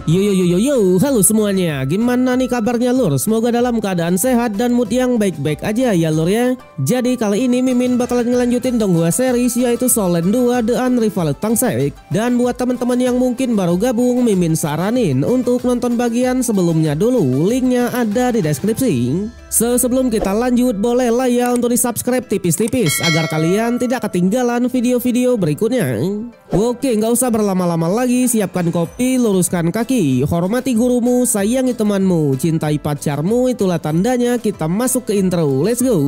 Yo yo yo yo yo, halo semuanya, gimana nih kabarnya lur? Semoga dalam keadaan sehat dan mood yang baik-baik aja ya lur ya. Jadi kali ini Mimin bakalan ngelanjutin Donghua series yaitu Solen 2 The Unrivaled Tangsek. Dan buat teman-teman yang mungkin baru gabung, Mimin saranin untuk nonton bagian sebelumnya dulu, linknya ada di deskripsi. Sebelum kita lanjut, boleh lah ya untuk di subscribe tipis-tipis agar kalian tidak ketinggalan video-video berikutnya. Oke, nggak usah berlama-lama lagi, siapkan kopi, luruskan kaki, hormati gurumu, sayangi temanmu, cintai pacarmu, itulah tandanya kita masuk ke intro. Let's go.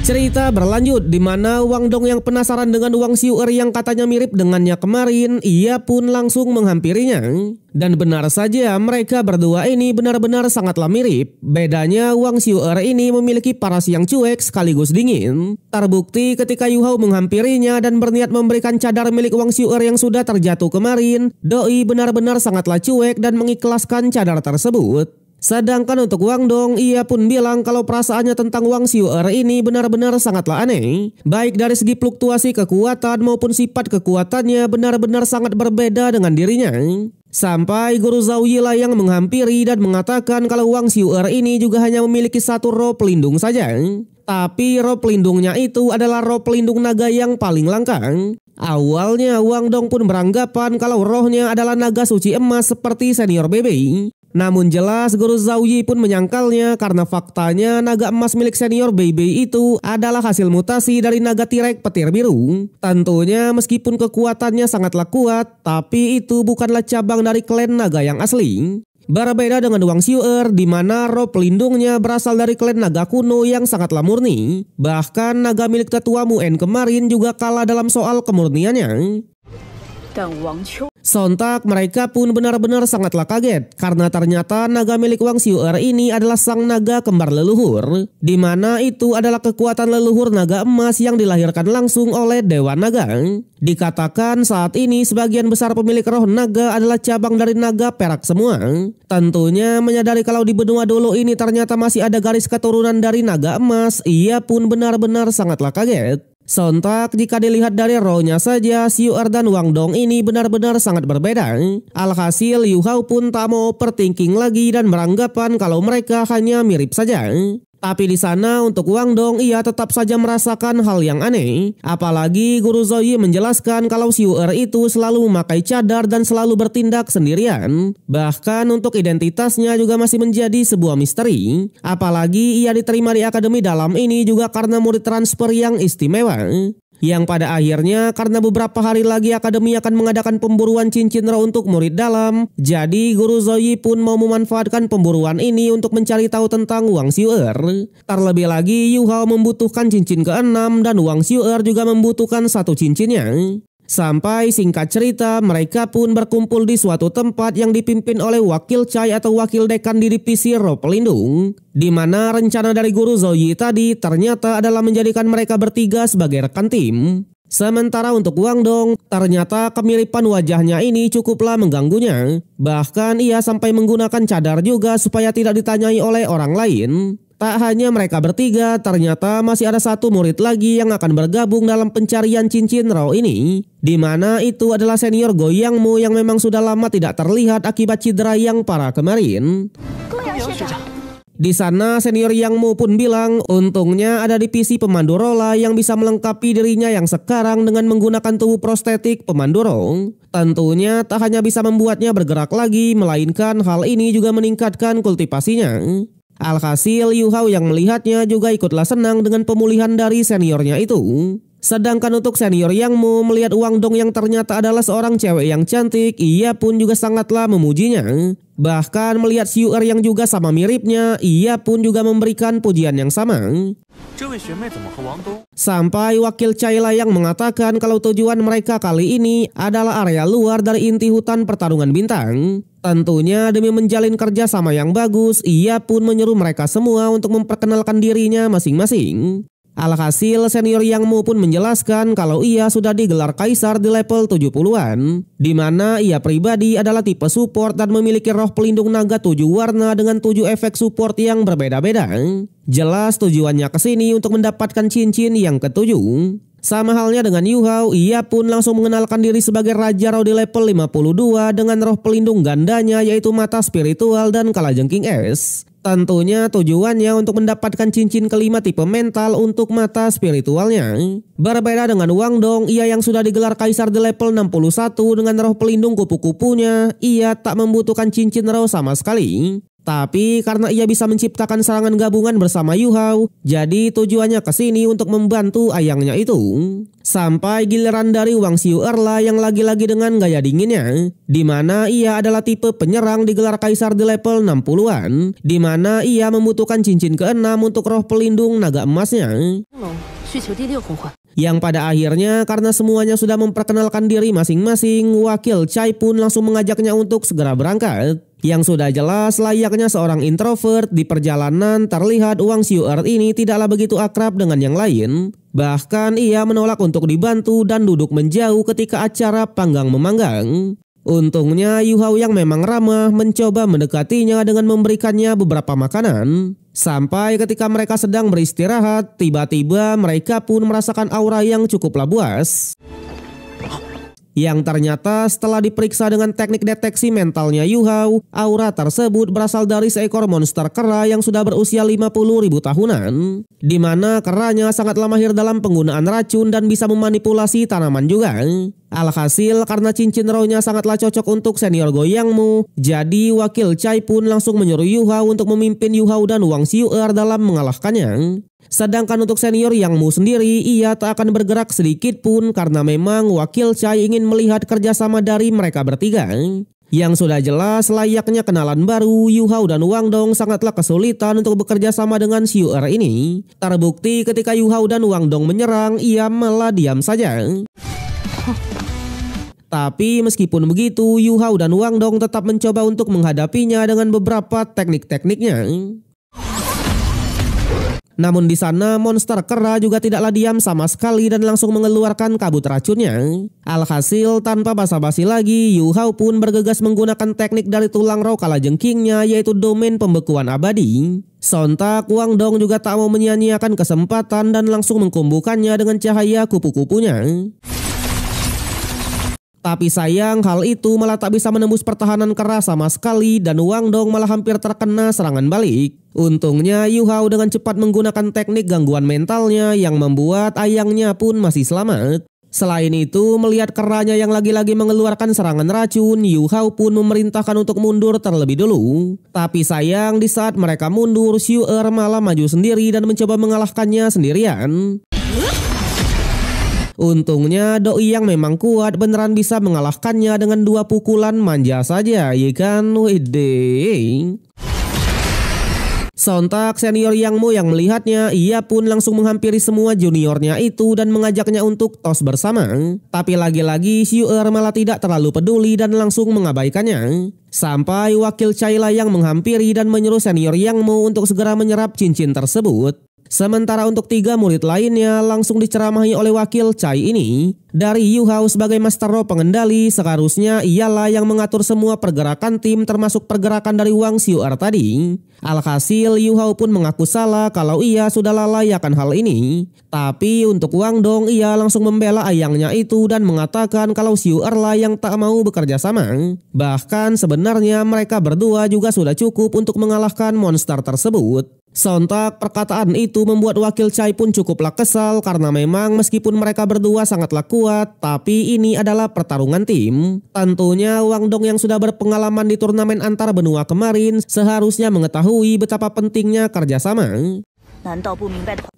Cerita berlanjut di mana Wang Dong yang penasaran dengan Wang Xiu'er yang katanya mirip dengannya kemarin, ia pun langsung menghampirinya. Dan benar saja mereka berdua ini benar-benar sangatlah mirip. Bedanya Wang Xiu'er ini memiliki paras yang cuek sekaligus dingin. Terbukti ketika Yu Hao menghampirinya dan berniat memberikan cadar milik Wang Xiu'er yang sudah terjatuh kemarin, doi benar-benar sangatlah cuek dan mengikhlaskan cadar tersebut. Sedangkan untuk Wang Dong, ia pun bilang kalau perasaannya tentang Wang Xiu'er ini benar-benar sangatlah aneh. Baik dari segi fluktuasi kekuatan maupun sifat kekuatannya benar-benar sangat berbeda dengan dirinya. Sampai Guru Zhao Yi lah yang menghampiri dan mengatakan kalau Wang Xiu'er ini juga hanya memiliki satu roh pelindung saja. Tapi roh pelindungnya itu adalah roh pelindung naga yang paling langka. Awalnya Wang Dong pun beranggapan kalau rohnya adalah naga suci emas seperti senior Bebe. Namun jelas Guru Zhao Yi pun menyangkalnya karena faktanya naga emas milik senior Bebe itu adalah hasil mutasi dari naga tirek petir biru. Tentunya meskipun kekuatannya sangatlah kuat, tapi itu bukanlah cabang dari klan naga yang asli. Berbeda dengan Wang Xiu'er di mana roh pelindungnya berasal dari klan naga kuno yang sangatlah murni. Bahkan naga milik tetua Muen kemarin juga kalah dalam soal kemurniannya. Sontak mereka pun benar-benar sangatlah kaget karena ternyata naga milik Wang Xiu'er ini adalah sang naga kembar leluhur, di mana itu adalah kekuatan leluhur naga emas yang dilahirkan langsung oleh Dewa Naga. Dikatakan saat ini sebagian besar pemilik roh naga adalah cabang dari naga perak semua. Tentunya menyadari kalau di benua dulu ini ternyata masih ada garis keturunan dari naga emas, ia pun benar-benar sangatlah kaget. Sontak jika dilihat dari rohnya saja, Xiu'er dan Wang Dong ini benar-benar sangat berbeda. Alhasil Yu Hao pun tak mau overthinking lagi dan beranggapan kalau mereka hanya mirip saja. Tapi di sana untuk Wang Dong ia tetap saja merasakan hal yang aneh. Apalagi Guru Zhao Yi menjelaskan kalau Xiu'er itu selalu memakai cadar dan selalu bertindak sendirian. Bahkan untuk identitasnya juga masih menjadi sebuah misteri. Apalagi ia diterima di akademi dalam ini juga karena murid transfer yang istimewa. Yang pada akhirnya karena beberapa hari lagi akademi akan mengadakan pemburuan cincin roh untuk murid dalam. Jadi Guru Zhao Yi pun mau memanfaatkan pemburuan ini untuk mencari tahu tentang Wang Xiu'er. Terlebih lagi Yu Hao membutuhkan cincin ke-6 dan Wang Xiu'er juga membutuhkan satu cincinnya. Sampai singkat cerita mereka pun berkumpul di suatu tempat yang dipimpin oleh wakil Cai atau wakil dekan di divisi roh pelindung. Di mana rencana dari Guru Zhao Yi tadi ternyata adalah menjadikan mereka bertiga sebagai rekan tim. Sementara untuk Wang Dong, ternyata kemiripan wajahnya ini cukuplah mengganggunya. Bahkan ia sampai menggunakan cadar juga supaya tidak ditanyai oleh orang lain. Tak hanya mereka bertiga, ternyata masih ada satu murid lagi yang akan bergabung dalam pencarian cincin roh ini. Di mana itu adalah senior Goyangmu yang memang sudah lama tidak terlihat akibat cedera yang parah kemarin. Di sana senior Yangmu pun bilang untungnya ada divisi pemandu rola yang bisa melengkapi dirinya yang sekarang dengan menggunakan tubuh prostetik pemandu roh. Tentunya tak hanya bisa membuatnya bergerak lagi, melainkan hal ini juga meningkatkan kultivasinya. Alhasil Yu Hao yang melihatnya juga ikutlah senang dengan pemulihan dari seniornya itu. Sedangkan untuk senior Yangmu melihat Wang Dong yang ternyata adalah seorang cewek yang cantik, ia pun juga sangatlah memujinya. Bahkan melihat Xiu'er yang juga sama miripnya, ia pun juga memberikan pujian yang sama. Sampai wakil Caila yang mengatakan kalau tujuan mereka kali ini adalah area luar dari inti hutan pertarungan bintang. Tentunya demi menjalin kerjasama yang bagus, ia pun menyeru mereka semua untuk memperkenalkan dirinya masing-masing. Alhasil senior Yang Mu pun menjelaskan kalau ia sudah digelar kaisar di level 70-an, di mana ia pribadi adalah tipe support dan memiliki roh pelindung naga 7 warna dengan 7 efek support yang berbeda-beda. Jelas tujuannya ke sini untuk mendapatkan cincin yang ketujuh. Sama halnya dengan Yu Hao, ia pun langsung mengenalkan diri sebagai Raja Rao di level 52 dengan roh pelindung gandanya yaitu mata spiritual dan kalajengking es. Tentunya tujuannya untuk mendapatkan cincin kelima tipe mental untuk mata spiritualnya. Berbeda dengan Wang Dong, ia yang sudah digelar kaisar di level 61 dengan roh pelindung kupu-kupunya, ia tak membutuhkan cincin roh sama sekali. Tapi karena ia bisa menciptakan serangan gabungan bersama Yu Hao, jadi tujuannya ke sini untuk membantu ayangnya itu. Sampai giliran dari Wang Xiuerla yang lagi-lagi dengan gaya dinginnya, di mana ia adalah tipe penyerang digelar kaisar di level 60-an, di mana ia membutuhkan cincin ke-6 untuk roh pelindung naga emasnya. Yang pada akhirnya karena semuanya sudah memperkenalkan diri masing-masing, wakil Chai pun langsung mengajaknya untuk segera berangkat. Yang sudah jelas layaknya seorang introvert di perjalanan terlihat Wang Xiuer ini tidaklah begitu akrab dengan yang lain. Bahkan ia menolak untuk dibantu dan duduk menjauh ketika acara panggang memanggang. Untungnya Yu Hao yang memang ramah mencoba mendekatinya dengan memberikannya beberapa makanan. Sampai ketika mereka sedang beristirahat, tiba-tiba mereka pun merasakan aura yang cukuplah buas. Yang ternyata setelah diperiksa dengan teknik deteksi mentalnya Yu Hao, aura tersebut berasal dari seekor monster kera yang sudah berusia 50.000 tahunan. Di mana keranya sangatlah mahir dalam penggunaan racun dan bisa memanipulasi tanaman juga. Alhasil karena cincin rohnya sangatlah cocok untuk senior goyangmu, jadi wakil Chai pun langsung menyuruh Yu Hao untuk memimpin Yu Hao dan Wang Xiuer dalam mengalahkannya. Sedangkan untuk senior Yang Mu sendiri, ia tak akan bergerak sedikit pun karena memang wakil Chai ingin melihat kerjasama dari mereka bertiga. Yang sudah jelas layaknya kenalan baru, Yu Hao dan Wang Dong sangatlah kesulitan untuk bekerja sama dengan Xiuer ini. Terbukti ketika Yu Hao dan Wang Dong menyerang, ia malah diam saja. Tapi meskipun begitu, Yu Hao dan Wang Dong tetap mencoba untuk menghadapinya dengan beberapa teknik-tekniknya. Namun di sana monster kera juga tidaklah diam sama sekali dan langsung mengeluarkan kabut racunnya. Alhasil tanpa basa-basi lagi, Yu Hao pun bergegas menggunakan teknik dari tulang roh kalajengkingnya yaitu domain pembekuan abadi. Sontak Wang Dong juga tak mau menyia-nyiakan kesempatan dan langsung mengkumbukannya dengan cahaya kupu-kupunya. Tapi sayang hal itu malah tak bisa menembus pertahanan keras sama sekali dan Wang Dong malah hampir terkena serangan balik. Untungnya Yu Hao dengan cepat menggunakan teknik gangguan mentalnya yang membuat ayangnya pun masih selamat. Selain itu, melihat keranya yang lagi-lagi mengeluarkan serangan racun, Yu Hao pun memerintahkan untuk mundur terlebih dulu. Tapi sayang di saat mereka mundur, Xiuer malah maju sendiri dan mencoba mengalahkannya sendirian. Untungnya Doi yang memang kuat beneran bisa mengalahkannya dengan 2 pukulan manja saja, ya kan? Wede. Sontak senior Yang Mu yang melihatnya, ia pun langsung menghampiri semua juniornya itu dan mengajaknya untuk tos bersama. Tapi lagi-lagi Xiuer malah tidak terlalu peduli dan langsung mengabaikannya. Sampai wakil Chai yang menghampiri dan menyuruh senior Yang Mu untuk segera menyerap cincin tersebut. Sementara untuk 3 murid lainnya langsung diceramahi oleh wakil Chai ini. Dari Yu Hao sebagai master roh pengendali, seharusnya ialah yang mengatur semua pergerakan tim termasuk pergerakan dari Wang Xiuer tadi. Alhasil Yu Hao pun mengaku salah kalau ia sudah lalai akan hal ini. Tapi untuk Wang Dong, ia langsung membela ayangnya itu dan mengatakan kalau Xiuer lah yang tak mau bekerja sama. Bahkan sebenarnya mereka berdua juga sudah cukup untuk mengalahkan monster tersebut. Sontak perkataan itu membuat wakil Chai pun cukuplah kesal karena memang meskipun mereka berdua sangatlah kuat, tapi ini adalah pertarungan tim. Tentunya Wang Dong yang sudah berpengalaman di turnamen antar benua kemarin seharusnya mengetahui betapa pentingnya kerjasama.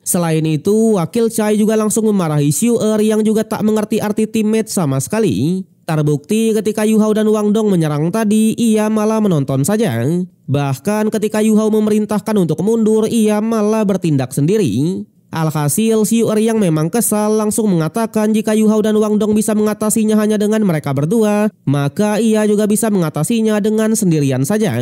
Selain itu, wakil Chai juga langsung memarahi Xiuer yang juga tak mengerti arti teammate sama sekali. Terbukti ketika Yu Hao dan Wang Dong menyerang tadi, ia malah menonton saja. Bahkan ketika Yu Hao memerintahkan untuk mundur, ia malah bertindak sendiri. Alhasil Xiu'er yang memang kesal langsung mengatakan jika Yu Hao dan Wang Dong bisa mengatasinya hanya dengan mereka berdua, maka ia juga bisa mengatasinya dengan sendirian saja.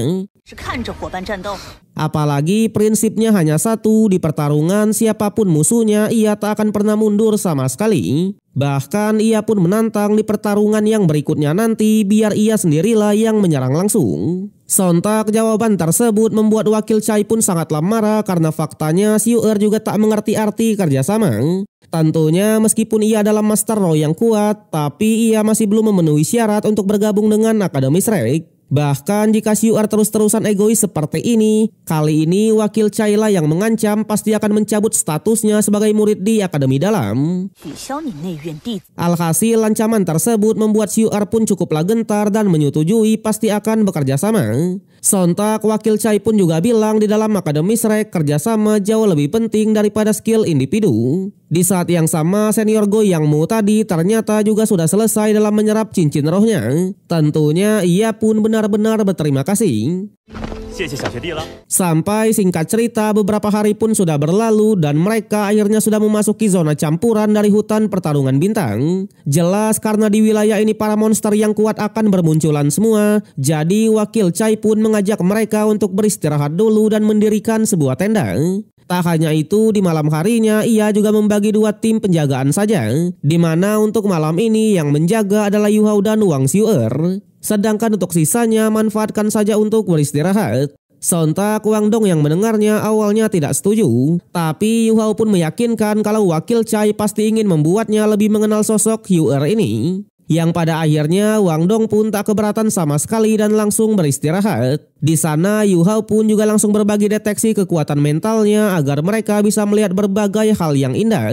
Apalagi prinsipnya hanya satu, di pertarungan siapapun musuhnya ia tak akan pernah mundur sama sekali. Bahkan ia pun menantang di pertarungan yang berikutnya nanti biar ia sendirilah yang menyerang langsung. Sontak jawaban tersebut membuat Wakil Chai pun sangatlah marah karena faktanya Xiu'er juga tak mengerti arti kerjasama. Tentunya meskipun ia adalah Master Roh yang kuat, tapi ia masih belum memenuhi syarat untuk bergabung dengan Akademi Shrek. Bahkan jika Xiu'er terus-terusan egois seperti ini, kali ini Wakil Chai lah yang mengancam pasti akan mencabut statusnya sebagai murid di Akademi Dalam. Alhasil ancaman tersebut membuat Xiu'er pun cukuplah gentar dan menyetujui pasti akan bekerja sama. Sontak Wakil Chai pun juga bilang di dalam Akademi Shrek kerjasama jauh lebih penting daripada skill individu. Di saat yang sama senior Go Yang Mu tadi ternyata juga sudah selesai dalam menyerap cincin rohnya. Tentunya ia pun benar-benar berterima kasih. Sampai singkat cerita beberapa hari pun sudah berlalu dan mereka akhirnya sudah memasuki zona campuran dari hutan pertarungan bintang. Jelas karena di wilayah ini para monster yang kuat akan bermunculan semua, jadi Wakil Chai pun mengajak mereka untuk beristirahat dulu dan mendirikan sebuah tenda. Tak hanya itu, di malam harinya ia juga membagi dua tim penjagaan saja, di mana untuk malam ini yang menjaga adalah Yu Hao dan Wang Xiu'er. Sedangkan untuk sisanya manfaatkan saja untuk beristirahat. Sontak Wang Dong yang mendengarnya awalnya tidak setuju, tapi Yu Hao pun meyakinkan kalau Wakil Chai pasti ingin membuatnya lebih mengenal sosok Xiu'er ini. Yang pada akhirnya Wang Dong pun tak keberatan sama sekali dan langsung beristirahat. Di sana Yu Hao pun juga langsung berbagi deteksi kekuatan mentalnya agar mereka bisa melihat berbagai hal yang indah.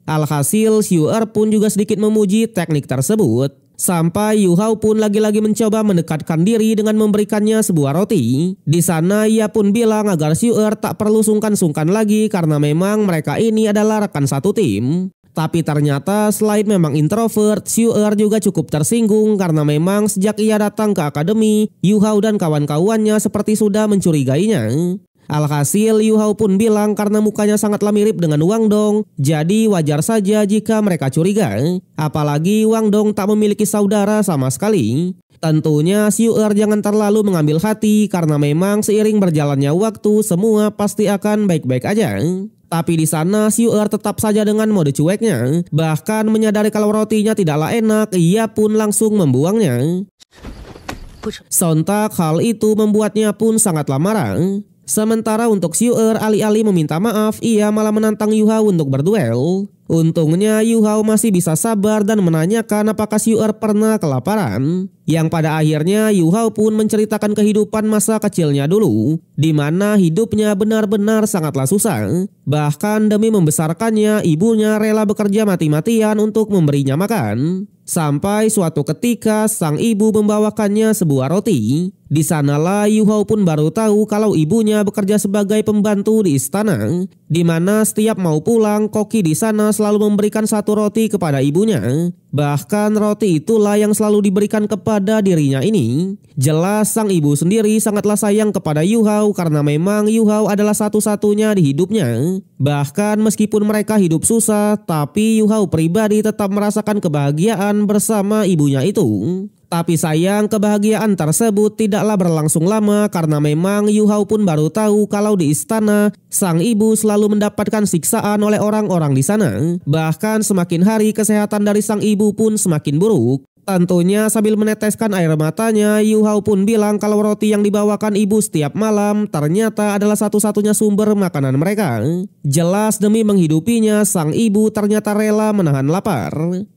Alhasil Xiu'er pun juga sedikit memuji teknik tersebut. Sampai Yu Hao pun lagi-lagi mencoba mendekatkan diri dengan memberikannya sebuah roti. Di sana ia pun bilang agar Xiu'er tak perlu sungkan-sungkan lagi karena memang mereka ini adalah rekan satu tim. Tapi ternyata selain memang introvert, Xiu'er juga cukup tersinggung karena memang sejak ia datang ke akademi, Yu Hao dan kawan-kawannya seperti sudah mencurigainya. Alhasil Yu Hao pun bilang karena mukanya sangatlah mirip dengan Wang Dong, jadi wajar saja jika mereka curiga. Apalagi Wang Dong tak memiliki saudara sama sekali. Tentunya Xiu'er jangan terlalu mengambil hati karena memang seiring berjalannya waktu semua pasti akan baik-baik aja. Tapi di sana Xiu'er tetap saja dengan mode cueknya. Bahkan menyadari kalau rotinya tidaklah enak, ia pun langsung membuangnya. Sontak hal itu membuatnya pun sangatlah marah. Sementara untuk Xiu'er alih-alih meminta maaf, ia malah menantang Yu Hao untuk berduel. Untungnya Yu Hao masih bisa sabar dan menanyakan apakah Xiu'er pernah kelaparan. Yang pada akhirnya Yu Hao pun menceritakan kehidupan masa kecilnya dulu, di mana hidupnya benar-benar sangatlah susah. Bahkan demi membesarkannya, ibunya rela bekerja mati-matian untuk memberinya makan. Sampai suatu ketika sang ibu membawakannya sebuah roti. Di sanalah Yu Hao pun baru tahu kalau ibunya bekerja sebagai pembantu di istana, di mana setiap mau pulang koki di sana selalu memberikan satu roti kepada ibunya. Bahkan roti itulah yang selalu diberikan kepada dirinya ini. Jelas sang ibu sendiri sangatlah sayang kepada Yu Hao karena memang Yu Hao adalah satu-satunya di hidupnya. Bahkan meskipun mereka hidup susah, tapi Yu Hao pribadi tetap merasakan kebahagiaan bersama ibunya itu. Tapi sayang kebahagiaan tersebut tidaklah berlangsung lama karena memang Yu Hao pun baru tahu kalau di istana sang ibu selalu mendapatkan siksaan oleh orang-orang di sana. Bahkan semakin hari kesehatan dari sang ibu pun semakin buruk. Tentunya sambil meneteskan air matanya, Yu Hao pun bilang kalau roti yang dibawakan ibu setiap malam ternyata adalah satu-satunya sumber makanan mereka. Jelas demi menghidupinya, sang ibu ternyata rela menahan lapar.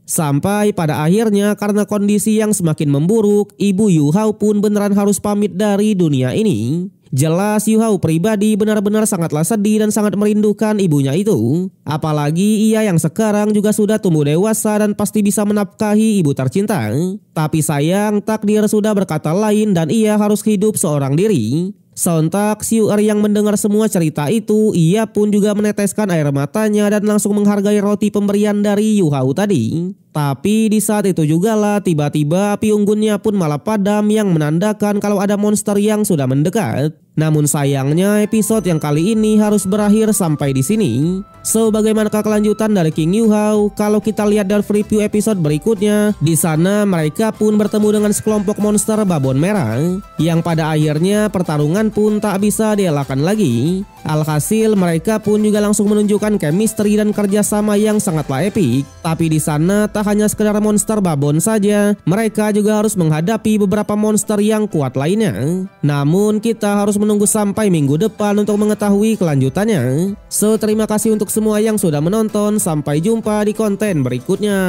Sampai pada akhirnya karena kondisi yang semakin memburuk, ibu Yu Hao pun beneran harus pamit dari dunia ini. Jelas Yu Hao pribadi benar-benar sangatlah sedih dan sangat merindukan ibunya itu. Apalagi ia yang sekarang juga sudah tumbuh dewasa dan pasti bisa menafkahi ibu tercinta. Tapi sayang takdir sudah berkata lain dan ia harus hidup seorang diri. Sontak Xiu'er yang mendengar semua cerita itu, ia pun juga meneteskan air matanya dan langsung menghargai roti pemberian dari Yu Hao tadi. Tapi di saat itu jugalah tiba-tiba api unggunnya pun malah padam yang menandakan kalau ada monster yang sudah mendekat. Namun sayangnya episode yang kali ini harus berakhir sampai di sini. So, bagaimanakah kelanjutan dari King Yu Hao? Kalau kita lihat dari preview episode berikutnya, di sana mereka pun bertemu dengan sekelompok monster babon merah yang pada akhirnya pertarungan pun tak bisa dielakkan lagi. Alhasil mereka pun juga langsung menunjukkan chemistry dan kerjasama yang sangatlah epik. Tapi di sana tak hanya sekedar monster babon saja, mereka juga harus menghadapi beberapa monster yang kuat lainnya. Namun kita harus menunggu sampai minggu depan untuk mengetahui kelanjutannya. So, terima kasih untuk semua yang sudah menonton. Sampai jumpa di konten berikutnya.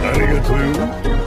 Arigatou.